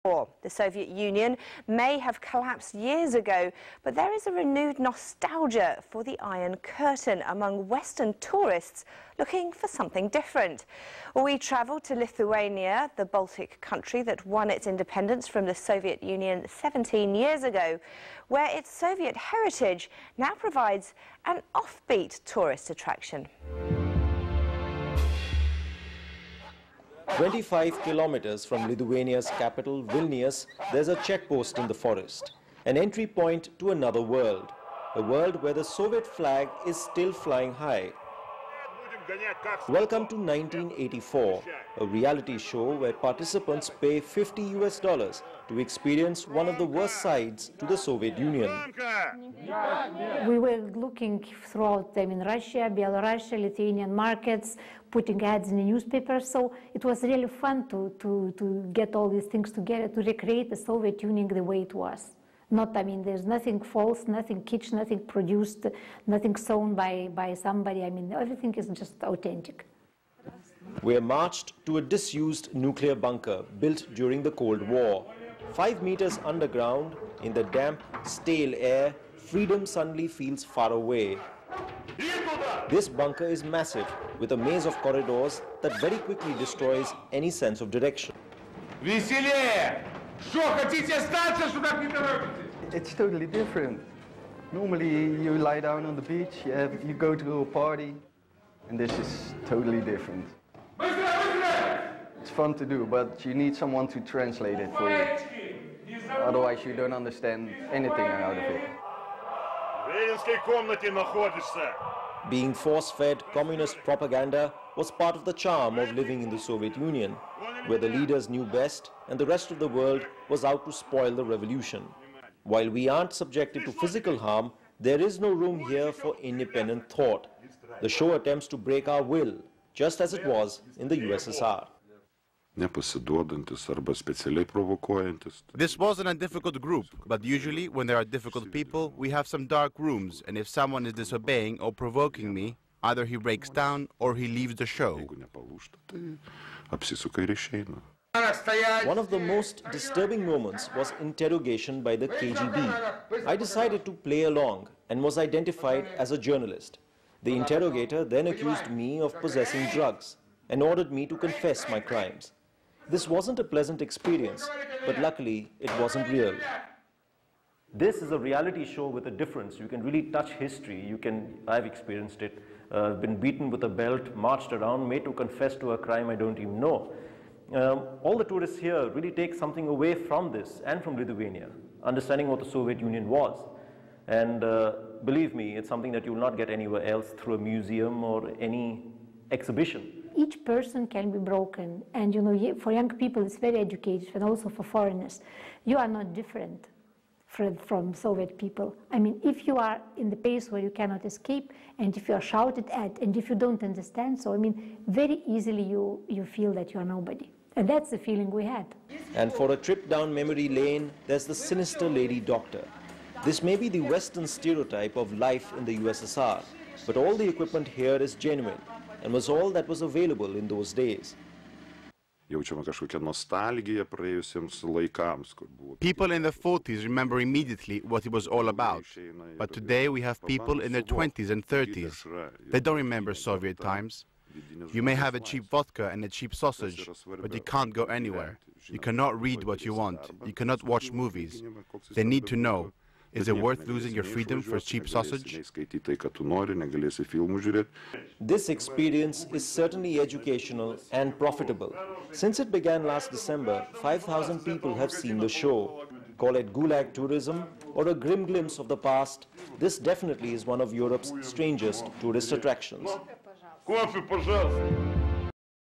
The Soviet Union may have collapsed years ago, but there is a renewed nostalgia for the Iron Curtain among Western tourists looking for something different. We travelled to Lithuania, the Baltic country that won its independence from the Soviet Union 17 years ago, where its Soviet heritage now provides an offbeat tourist attraction. 25 kilometers from Lithuania's capital, Vilnius, there's a checkpost in the forest, an entry point to another world, a world where the Soviet flag is still flying high. Welcome to 1984, a reality show where participants pay $50 to experience one of the worst sides to the Soviet Union. We were looking throughout Russia, Belarus, Lithuanian markets, putting ads in the newspapers, so it was really fun to get all these things together, to recreate the Soviet Union the way it was. There's nothing false, nothing kitsch, nothing produced, nothing sewn by somebody. Everything is just authentic. We're marched to a disused nuclear bunker built during the Cold War. 5 meters underground, in the damp, stale air, freedom suddenly feels far away. This bunker is massive, with a maze of corridors that very quickly destroys any sense of direction. It's totally different. Normally you lie down on the beach, you go to a party, and this is totally different. It's fun to do, but you need someone to translate it for you. Otherwise you don't understand anything out of it. Being force-fed communist propaganda was part of the charm of living in the Soviet Union, where the leaders knew best and the rest of the world was out to spoil the revolution. While we aren't subjected to physical harm, there is no room here for independent thought. The show attempts to break our will, just as it was in the USSR. This wasn't a difficult group, but usually when there are difficult people, we have some dark rooms, and if someone is disobeying or provoking me, either he breaks down or he leaves the show. One of the most disturbing moments was interrogation by the KGB. I decided to play along and was identified as a journalist. The interrogator then accused me of possessing drugs and ordered me to confess my crimes. This wasn't a pleasant experience, but luckily it wasn't real. This is a reality show with a difference. You can really touch history. I've experienced it, been beaten with a belt, marched around, made to confess to a crime I don't even know. All the tourists here really take something away from this and from Lithuania, understanding what the Soviet Union was. And believe me, it's something that you will not get anywhere else through a museum or any exhibition. Each person can be broken, and for young people it's very educated, and also for foreigners. You are not different from Soviet people. If you are in the place where you cannot escape, and if you are shouted at, and if you don't understand, very easily you feel that you are nobody. And that's the feeling we had. And for a trip down memory lane, there's the sinister lady doctor. This may be the Western stereotype of life in the USSR, but all the equipment here is genuine and was all that was available in those days. People in the 40s remember immediately what it was all about. But today we have people in their 20s and 30s. They don't remember Soviet times. You may have a cheap vodka and a cheap sausage, but you can't go anywhere. You cannot read what you want. You cannot watch movies. They need to know. Is it worth losing your freedom for cheap sausage? This experience is certainly educational and profitable. Since it began last December, 5,000 people have seen the show. Call it Gulag tourism or a grim glimpse of the past, this definitely is one of Europe's strangest tourist attractions.